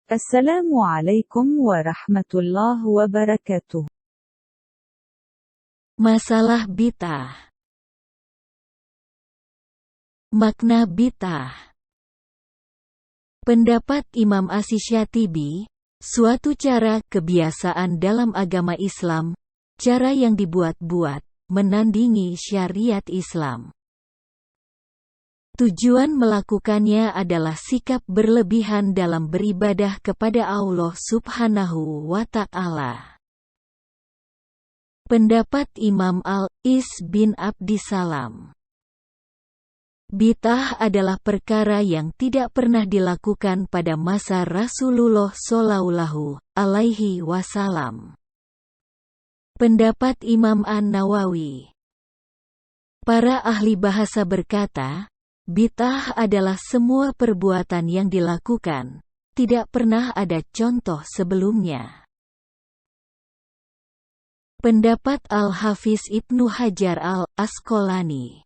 السلام عليكم ورحمة الله وبركاته. Masalah bid'ah. Makna bid'ah. Pendapat Imam Asy-Syatibi, suatu cara kebiasaan dalam agama Islam, cara yang dibuat-buat, menandingi syariat Islam. Tujuan melakukannya adalah sikap berlebihan dalam beribadah kepada Allah Subhanahu wa Ta'ala. Pendapat Imam Al-Is bin Abdissalam. Bid'ah adalah perkara yang tidak pernah dilakukan pada masa Rasulullah Shallallahu alaihi wasallam. Pendapat Imam An-Nawawi. Para ahli bahasa berkata, bid'ah adalah semua perbuatan yang dilakukan, tidak pernah ada contoh sebelumnya. Pendapat Al-Hafiz Ibnu Hajar Al-Asqalani.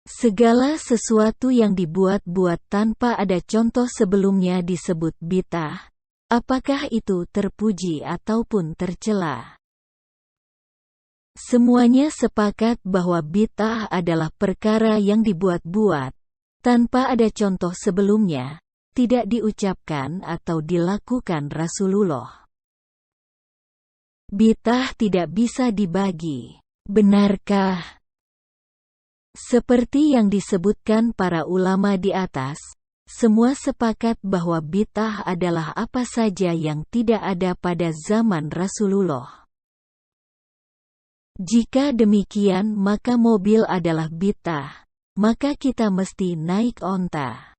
Segala sesuatu yang dibuat-buat tanpa ada contoh sebelumnya disebut bid'ah, apakah itu terpuji ataupun tercela. Semuanya sepakat bahwa bid'ah adalah perkara yang dibuat-buat, tanpa ada contoh sebelumnya, tidak diucapkan atau dilakukan Rasulullah. Bid'ah tidak bisa dibagi. Benarkah? Seperti yang disebutkan para ulama di atas, semua sepakat bahwa bid'ah adalah apa saja yang tidak ada pada zaman Rasulullah. Jika demikian maka mobil adalah bid'ah, maka kita mesti naik onta.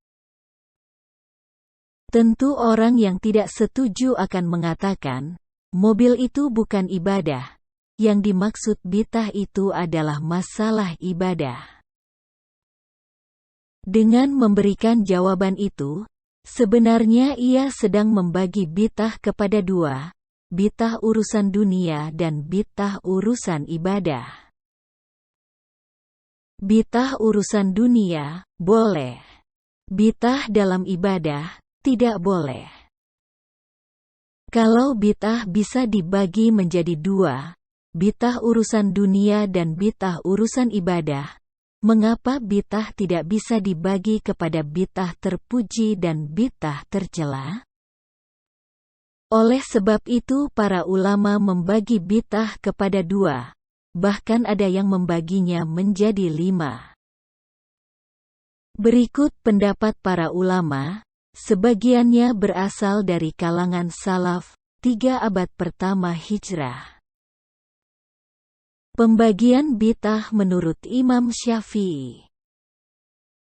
Tentu orang yang tidak setuju akan mengatakan, mobil itu bukan ibadah, yang dimaksud bid'ah itu adalah masalah ibadah. Dengan memberikan jawaban itu, sebenarnya ia sedang membagi bid'ah kepada dua, bid'ah urusan dunia dan bid'ah urusan ibadah. Bid'ah urusan dunia, boleh. Bid'ah dalam ibadah, tidak boleh. Kalau bid'ah bisa dibagi menjadi dua, bid'ah urusan dunia dan bid'ah urusan ibadah, mengapa bid'ah tidak bisa dibagi kepada bid'ah terpuji dan bid'ah tercela? Oleh sebab itu para ulama membagi bid'ah kepada dua, bahkan ada yang membaginya menjadi 5. Berikut pendapat para ulama, sebagiannya berasal dari kalangan salaf, 3 abad pertama Hijrah. Pembagian bid'ah menurut Imam Syafi'i.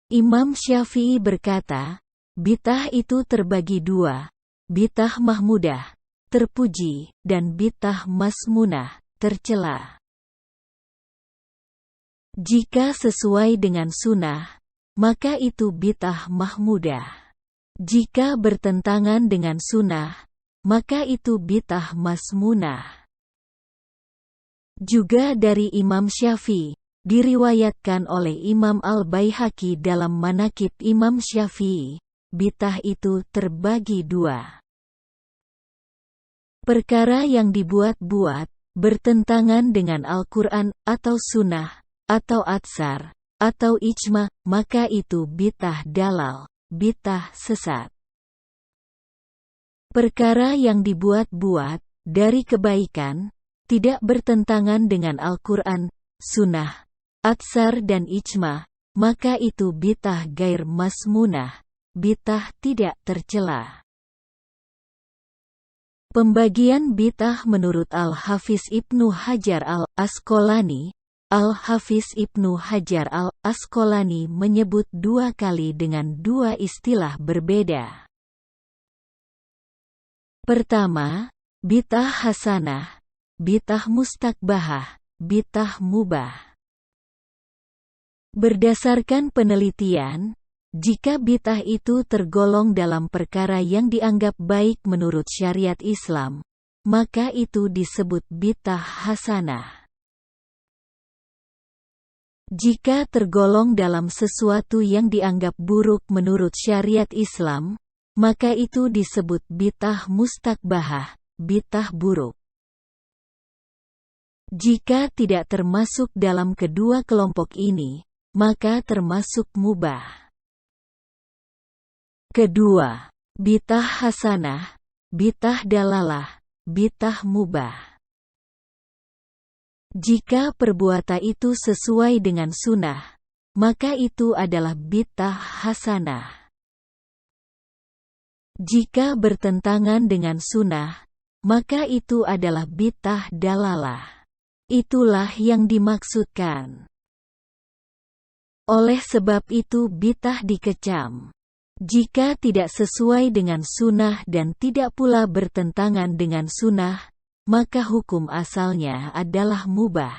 Imam Syafi'i berkata, bid'ah itu terbagi 2, bid'ah mahmudah, terpuji, dan bid'ah masmunah, tercela. Jika sesuai dengan sunnah, maka itu bid'ah mahmudah. Jika bertentangan dengan sunnah, maka itu bid'ah masmunah. Juga dari Imam Syafi'i, diriwayatkan oleh Imam Al-Baihaqi dalam Manaqib Imam Syafi'i, bid'ah itu terbagi 2. Perkara yang dibuat-buat, bertentangan dengan Al-Quran, atau Sunnah, atau Atsar, atau Ijma, maka itu bid'ah dalal, bid'ah sesat. Perkara yang dibuat-buat, dari kebaikan, tidak bertentangan dengan Al-Quran, Sunnah, Atsar dan Ijma, maka itu bid'ah gair masmunah, bid'ah tidak tercela. Pembagian bid'ah menurut Al-Hafiz Ibnu Hajar Al-Asqalani. Al-Hafiz Ibnu Hajar Al-Asqalani menyebut 2 kali dengan 2 istilah berbeda. Pertama, bid'ah hasanah, bid'ah mustakbahah, bid'ah mubah. Berdasarkan penelitian, jika bid'ah itu tergolong dalam perkara yang dianggap baik menurut syariat Islam, maka itu disebut bid'ah hasanah. Jika tergolong dalam sesuatu yang dianggap buruk menurut syariat Islam, maka itu disebut bid'ah mustakbahah, bid'ah buruk. Jika tidak termasuk dalam kedua kelompok ini, maka termasuk mubah. Kedua, bid'ah hasanah, bid'ah dalalah, bid'ah mubah. Jika perbuatan itu sesuai dengan sunnah, maka itu adalah bid'ah hasanah. Jika bertentangan dengan sunnah, maka itu adalah bid'ah dalalah. Itulah yang dimaksudkan. Oleh sebab itu bid'ah dikecam. Jika tidak sesuai dengan sunnah dan tidak pula bertentangan dengan sunnah, maka hukum asalnya adalah mubah.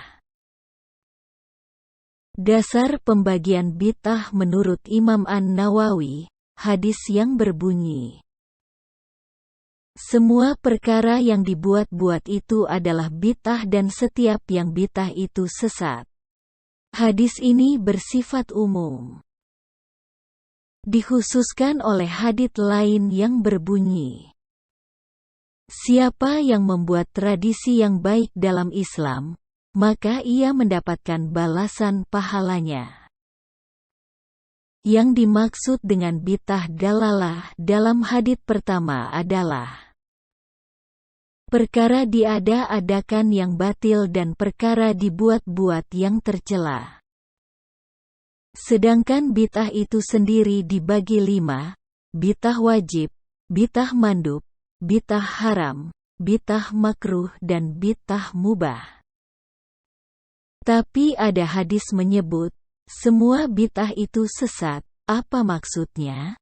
Dasar pembagian bid'ah menurut Imam An-Nawawi, hadis yang berbunyi, semua perkara yang dibuat-buat itu adalah bid'ah dan setiap yang bid'ah itu sesat. Hadis ini bersifat umum. Dikhususkan oleh hadits lain yang berbunyi, siapa yang membuat tradisi yang baik dalam Islam, maka ia mendapatkan balasan pahalanya. Yang dimaksud dengan bid'ah dalalah dalam hadits pertama adalah perkara diada-adakan yang batil dan perkara dibuat-buat yang tercela. Sedangkan bid'ah itu sendiri dibagi 5, bid'ah wajib, bid'ah mandub, bid'ah haram, bid'ah makruh dan bid'ah mubah. Tapi ada hadis menyebut, semua bid'ah itu sesat. Apa maksudnya?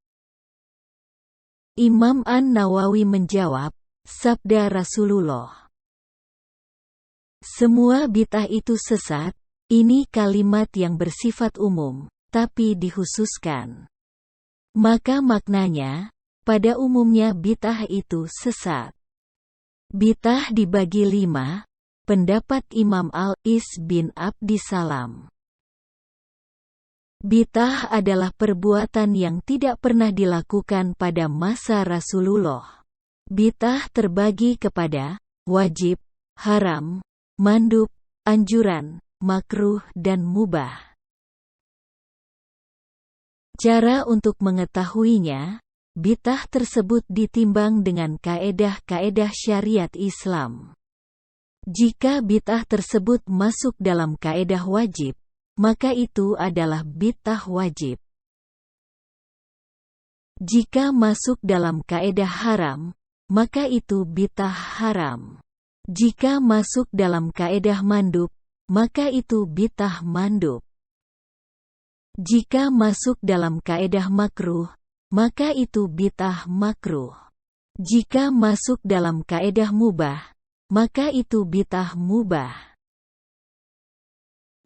Imam An-Nawawi menjawab, sabda Rasulullah, semua bid'ah itu sesat. Ini kalimat yang bersifat umum, tapi dikhususkan. Maka maknanya, pada umumnya bid'ah itu sesat. Bid'ah dibagi 5, pendapat Imam Al-Is bin Abdissalam. Bid'ah adalah perbuatan yang tidak pernah dilakukan pada masa Rasulullah. Bid'ah terbagi kepada wajib, haram, mandub, anjuran, makruh dan mubah. Cara untuk mengetahuinya, bid'ah tersebut ditimbang dengan kaedah-kaedah syariat Islam. Jika bid'ah tersebut masuk dalam kaedah wajib, maka itu adalah bid'ah wajib. Jika masuk dalam kaedah haram, maka itu bid'ah haram. Jika masuk dalam kaedah mandub, maka itu bid'ah mandub. Jika masuk dalam kaedah makruh, maka itu bid'ah makruh. Jika masuk dalam kaedah mubah, maka itu bid'ah mubah.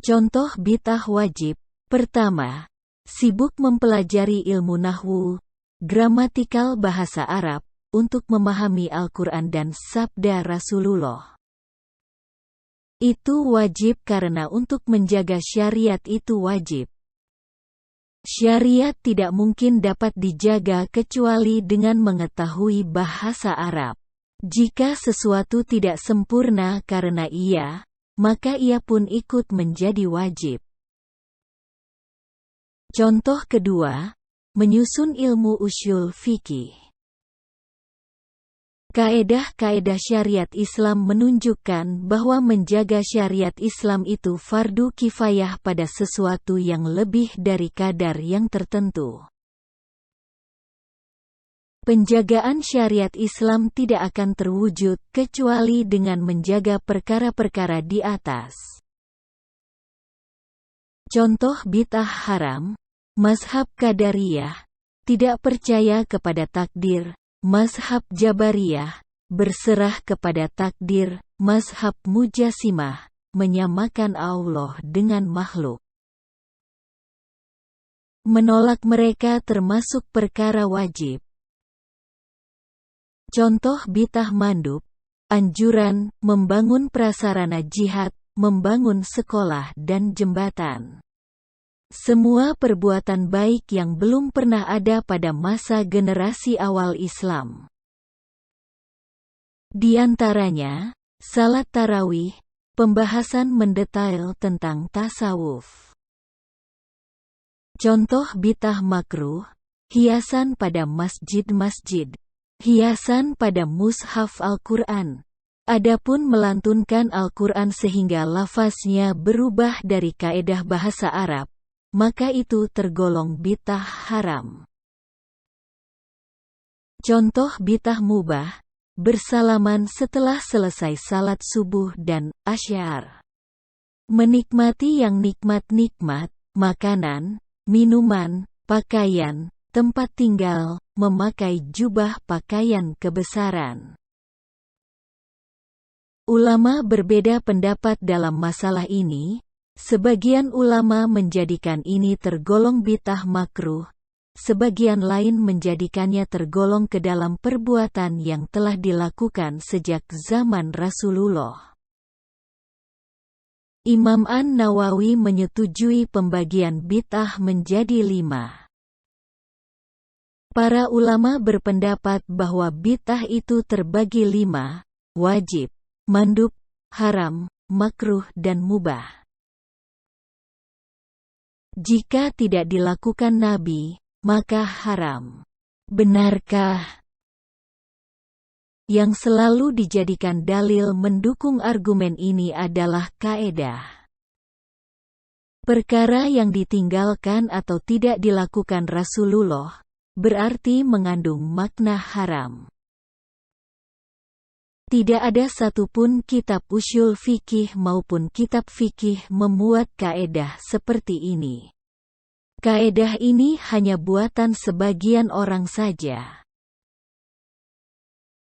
Contoh bid'ah wajib. Pertama, sibuk mempelajari ilmu nahwu, gramatikal bahasa Arab, untuk memahami Al-Quran dan sabda Rasulullah. Itu wajib karena untuk menjaga syariat itu wajib. Syariat tidak mungkin dapat dijaga kecuali dengan mengetahui bahasa Arab. Jika sesuatu tidak sempurna karena ia, maka ia pun ikut menjadi wajib. Contoh kedua, menyusun ilmu usyul fikih. Kaedah-kaedah syariat Islam menunjukkan bahwa menjaga syariat Islam itu fardu kifayah pada sesuatu yang lebih dari kadar yang tertentu. Penjagaan syariat Islam tidak akan terwujud kecuali dengan menjaga perkara-perkara di atas. Contoh bid'ah haram, mazhab Qadariyah, tidak percaya kepada takdir. Mazhab Jabariyah, berserah kepada takdir. Mazhab Mujasimah, menyamakan Allah dengan makhluk. Menolak mereka termasuk perkara wajib. Contoh bid'ah mandub, anjuran, membangun prasarana jihad, membangun sekolah dan jembatan. Semua perbuatan baik yang belum pernah ada pada masa generasi awal Islam. Di antaranya, salat tarawih, pembahasan mendetail tentang tasawuf. Contoh bid'ah makruh, hiasan pada masjid-masjid, hiasan pada mushaf Al-Quran. Adapun melantunkan Al-Quran sehingga lafaznya berubah dari kaedah bahasa Arab, maka itu tergolong bid'ah haram. Contoh bid'ah mubah, bersalaman setelah selesai salat subuh dan asyar. Menikmati yang nikmat-nikmat, makanan, minuman, pakaian, tempat tinggal, memakai jubah pakaian kebesaran. Ulama berbeda pendapat dalam masalah ini. Sebagian ulama menjadikan ini tergolong bid'ah makruh, sebagian lain menjadikannya tergolong ke dalam perbuatan yang telah dilakukan sejak zaman Rasulullah. Imam An-Nawawi menyetujui pembagian bid'ah menjadi 5. Para ulama berpendapat bahwa bid'ah itu terbagi 5, wajib, mandub, haram, makruh dan mubah. Jika tidak dilakukan Nabi, maka haram. Benarkah? Yang selalu dijadikan dalil mendukung argumen ini adalah kaedah. Perkara yang ditinggalkan atau tidak dilakukan Rasulullah, berarti mengandung makna haram. Tidak ada satupun kitab usyul fikih maupun kitab fikih memuat kaedah seperti ini. Kaedah ini hanya buatan sebagian orang saja.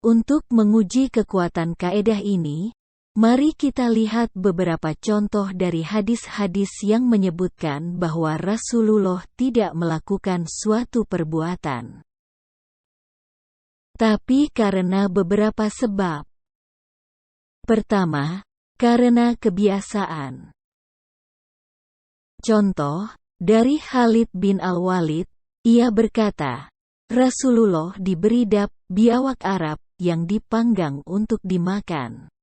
Untuk menguji kekuatan kaedah ini, mari kita lihat beberapa contoh dari hadis-hadis yang menyebutkan bahwa Rasulullah tidak melakukan suatu perbuatan. Tapi karena beberapa sebab. Pertama, karena kebiasaan. Contoh, dari Khalid bin Al-Walid, ia berkata, Rasulullah diberi biawak Arab yang dipanggang untuk dimakan.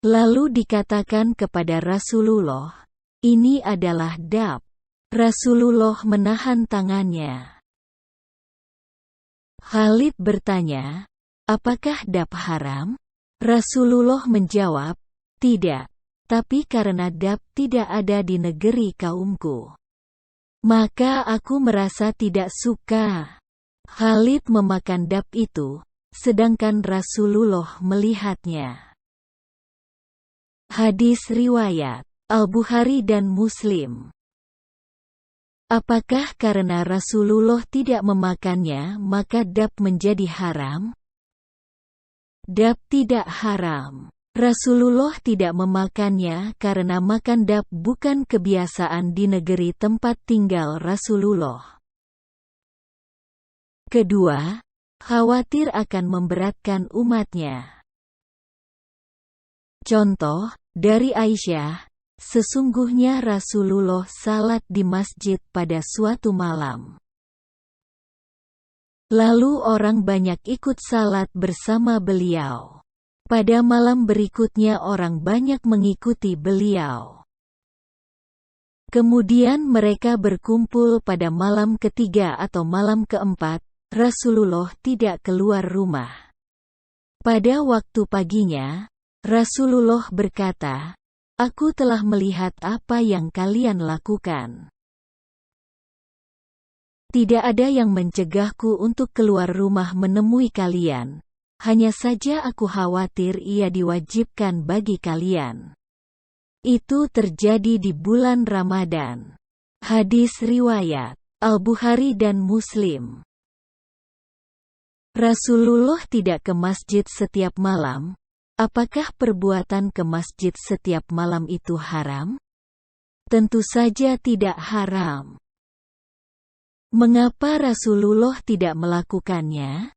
Lalu dikatakan kepada Rasulullah, ini adalah dab. Rasulullah menahan tangannya. Khalid bertanya, apakah dab haram? Rasulullah menjawab, tidak, tapi karena dab tidak ada di negeri kaumku, maka aku merasa tidak suka. Khalid memakan dab itu, sedangkan Rasulullah melihatnya. Hadis riwayat Al-Bukhari dan Muslim. Apakah karena Rasulullah tidak memakannya maka dab menjadi haram? Dab tidak haram. Rasulullah tidak memakannya karena makan dab bukan kebiasaan di negeri tempat tinggal Rasulullah. Kedua, khawatir akan memberatkan umatnya. Contoh, dari Aisyah, sesungguhnya Rasulullah salat di masjid pada suatu malam. Lalu orang banyak ikut salat bersama beliau. Pada malam berikutnya orang banyak mengikuti beliau. Kemudian mereka berkumpul pada malam ketiga atau malam keempat, Rasulullah tidak keluar rumah. Pada waktu paginya, Rasulullah berkata, aku telah melihat apa yang kalian lakukan. Tidak ada yang mencegahku untuk keluar rumah menemui kalian, hanya saja aku khawatir ia diwajibkan bagi kalian. Itu terjadi di bulan Ramadan. Hadis riwayat Al-Bukhari dan Muslim. Rasulullah tidak ke masjid setiap malam. Apakah perbuatan ke masjid setiap malam itu haram? Tentu saja tidak haram. Mengapa Rasulullah tidak melakukannya?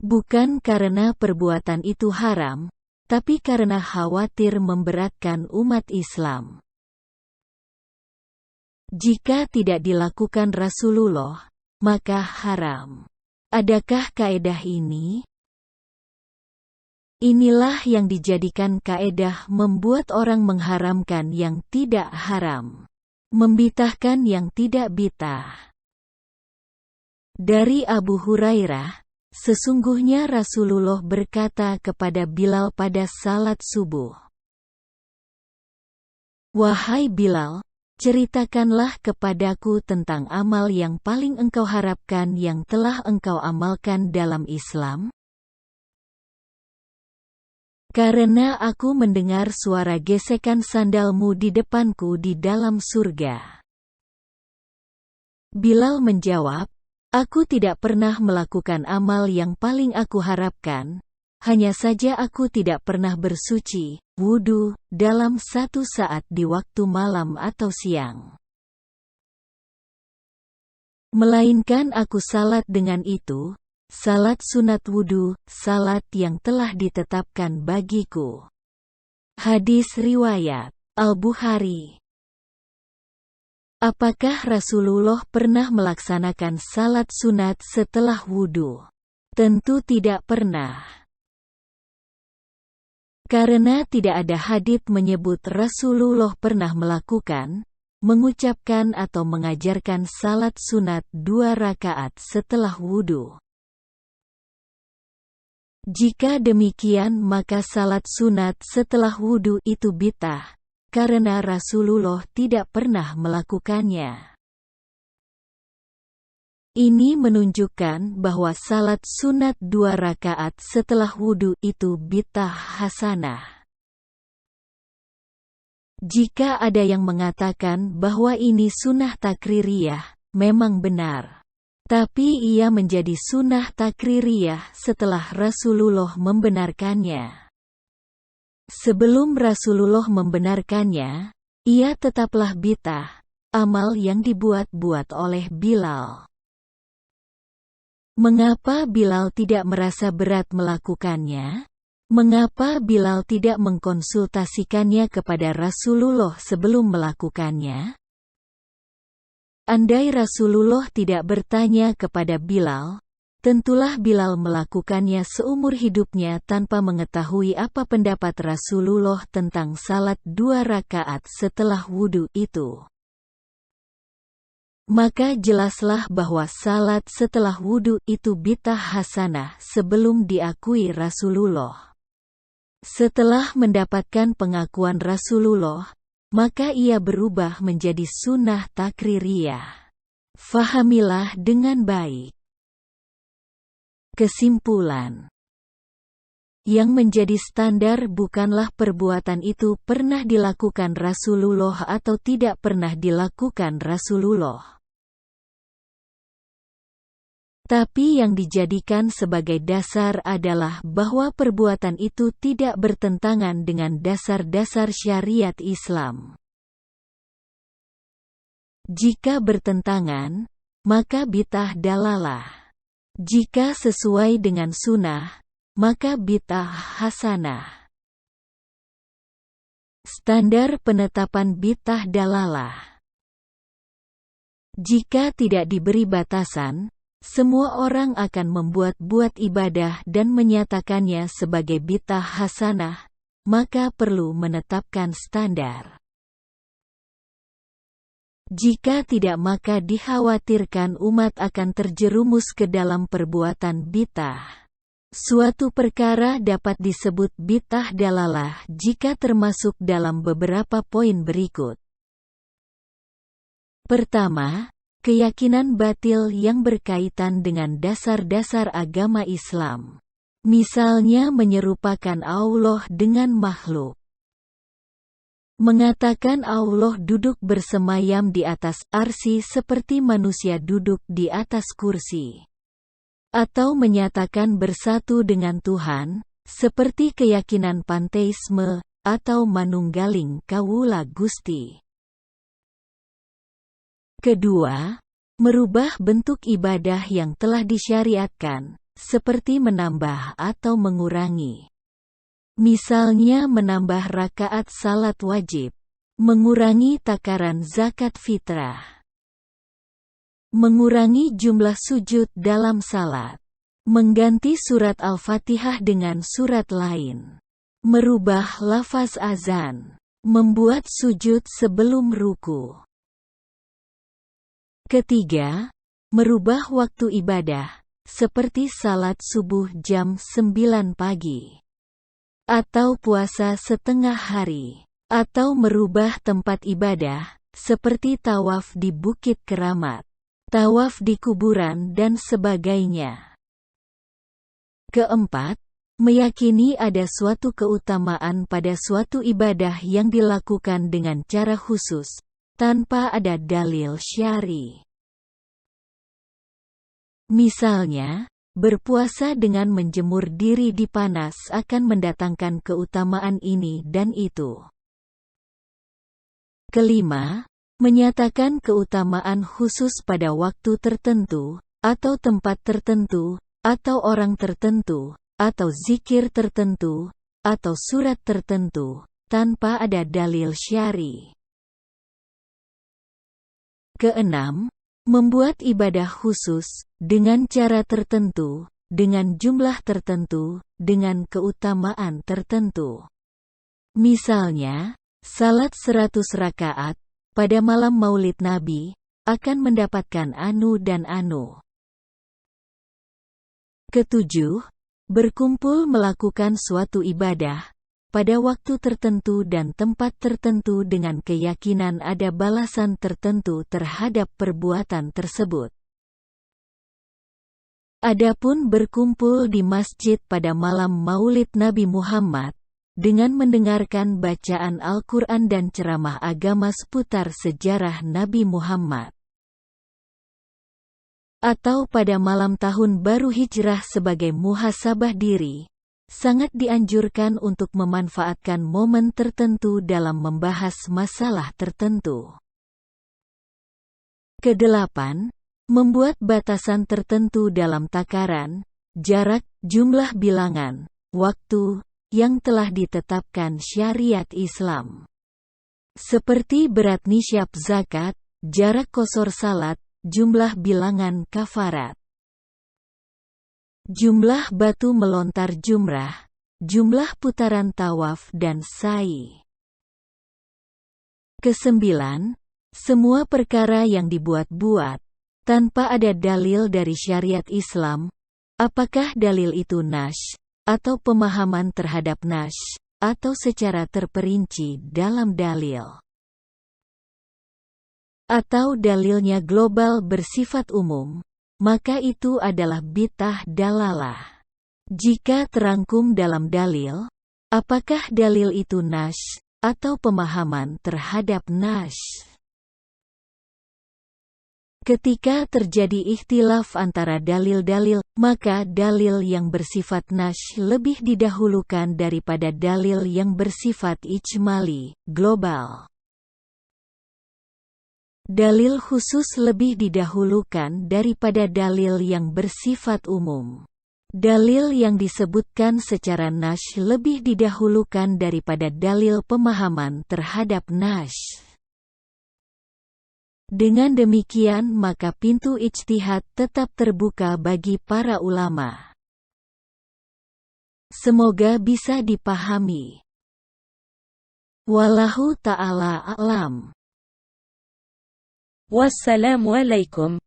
Bukan karena perbuatan itu haram, tapi karena khawatir memberatkan umat Islam. Jika tidak dilakukan Rasulullah, maka haram. Adakah kaedah ini? Inilah yang dijadikan kaedah membuat orang mengharamkan yang tidak haram, membid'ahkan yang tidak bid'ah. Dari Abu Hurairah, sesungguhnya Rasulullah berkata kepada Bilal pada salat subuh, "Wahai Bilal, ceritakanlah kepadaku tentang amal yang paling engkau harapkan yang telah engkau amalkan dalam Islam. Karena aku mendengar suara gesekan sandalmu di depanku di dalam surga." Bilal menjawab, "Aku tidak pernah melakukan amal yang paling aku harapkan, hanya saja aku tidak pernah bersuci, wudu, dalam satu saat di waktu malam atau siang. Melainkan aku salat dengan itu, salat sunat wudu, salat yang telah ditetapkan bagiku." Hadis riwayat Al-Bukhari. Apakah Rasulullah pernah melaksanakan salat sunat setelah wudu? Tentu tidak pernah. Karena tidak ada hadits menyebut Rasulullah pernah melakukan, mengucapkan atau mengajarkan salat sunat 2 rakaat setelah wudu. Jika demikian maka salat sunat setelah wudu itu bid'ah, karena Rasulullah tidak pernah melakukannya. Ini menunjukkan bahwa salat sunat 2 rakaat setelah wudu itu bid'ah hasanah. Jika ada yang mengatakan bahwa ini sunnah takririyah, memang benar. Tapi ia menjadi sunnah takririyah setelah Rasulullah membenarkannya. Sebelum Rasulullah membenarkannya, ia tetaplah bid'ah, amal yang dibuat-buat oleh Bilal. Mengapa Bilal tidak merasa berat melakukannya? Mengapa Bilal tidak mengkonsultasikannya kepada Rasulullah sebelum melakukannya? Andai Rasulullah tidak bertanya kepada Bilal, tentulah Bilal melakukannya seumur hidupnya tanpa mengetahui apa pendapat Rasulullah tentang salat 2 rakaat setelah wudu itu. Maka jelaslah bahwa salat setelah wudu itu bid'ah hasanah sebelum diakui Rasulullah. Setelah mendapatkan pengakuan Rasulullah, maka ia berubah menjadi sunnah takririyah. Fahamilah dengan baik. Kesimpulan. Yang menjadi standar bukanlah perbuatan itu pernah dilakukan Rasulullah atau tidak pernah dilakukan Rasulullah. Tapi yang dijadikan sebagai dasar adalah bahwa perbuatan itu tidak bertentangan dengan dasar-dasar syariat Islam. Jika bertentangan, maka bid'ah dalalah. Jika sesuai dengan sunnah, maka bid'ah hasanah. Standar penetapan bid'ah dalalah. Jika tidak diberi batasan, semua orang akan membuat-buat ibadah dan menyatakannya sebagai bid'ah hasanah, maka perlu menetapkan standar. Jika tidak maka dikhawatirkan umat akan terjerumus ke dalam perbuatan bid'ah. Suatu perkara dapat disebut bid'ah dalalah jika termasuk dalam beberapa poin berikut. Pertama, keyakinan batil yang berkaitan dengan dasar-dasar agama Islam. Misalnya menyerupakan Allah dengan makhluk. Mengatakan Allah duduk bersemayam di atas arsy seperti manusia duduk di atas kursi. Atau menyatakan bersatu dengan Tuhan, seperti keyakinan panteisme, atau manunggaling kawula Gusti. Kedua, merubah bentuk ibadah yang telah disyariatkan, seperti menambah atau mengurangi. Misalnya menambah rakaat salat wajib, mengurangi takaran zakat fitrah, mengurangi jumlah sujud dalam salat, mengganti surat Al-Fatihah dengan surat lain, merubah lafaz azan, membuat sujud sebelum ruku. Ketiga, merubah waktu ibadah, seperti salat subuh jam 9 pagi, atau puasa setengah hari, atau merubah tempat ibadah, seperti tawaf di Bukit Keramat, tawaf di kuburan dan sebagainya. Keempat, meyakini ada suatu keutamaan pada suatu ibadah yang dilakukan dengan cara khusus, tanpa ada dalil syar'i. Misalnya, berpuasa dengan menjemur diri di panas akan mendatangkan keutamaan ini dan itu. Kelima, menyatakan keutamaan khusus pada waktu tertentu, atau tempat tertentu, atau orang tertentu, atau zikir tertentu, atau surat tertentu, tanpa ada dalil syar'i. Keenam, membuat ibadah khusus, dengan cara tertentu, dengan jumlah tertentu, dengan keutamaan tertentu. Misalnya, salat 100 rakaat, pada malam Maulid Nabi, akan mendapatkan anu dan anu. Ketujuh, berkumpul melakukan suatu ibadah, pada waktu tertentu dan tempat tertentu dengan keyakinan ada balasan tertentu terhadap perbuatan tersebut. Adapun berkumpul di masjid pada malam Maulid Nabi Muhammad, dengan mendengarkan bacaan Al-Quran dan ceramah agama seputar sejarah Nabi Muhammad, atau pada malam tahun baru hijrah sebagai muhasabah diri, sangat dianjurkan untuk memanfaatkan momen tertentu dalam membahas masalah tertentu. Kedelapan, membuat batasan tertentu dalam takaran, jarak, jumlah bilangan, waktu, yang telah ditetapkan syariat Islam. Seperti berat nisyab zakat, jarak qasar salat, jumlah bilangan kafarat, jumlah batu melontar jumrah, jumlah putaran tawaf dan sa'i. Kesembilan, semua perkara yang dibuat-buat, tanpa ada dalil dari syariat Islam, apakah dalil itu nash, atau pemahaman terhadap nash, atau secara terperinci dalam dalil, atau dalilnya global bersifat umum, maka itu adalah bid'ah dalalah. Jika terangkum dalam dalil, apakah dalil itu nash, atau pemahaman terhadap nash? Ketika terjadi ikhtilaf antara dalil-dalil, maka dalil yang bersifat nash lebih didahulukan daripada dalil yang bersifat ijmali, global. Dalil khusus lebih didahulukan daripada dalil yang bersifat umum. Dalil yang disebutkan secara nash lebih didahulukan daripada dalil pemahaman terhadap nash. Dengan demikian maka pintu ijtihad tetap terbuka bagi para ulama. Semoga bisa dipahami. Wallahu ta'ala a'lam. Wassalamu alaikum.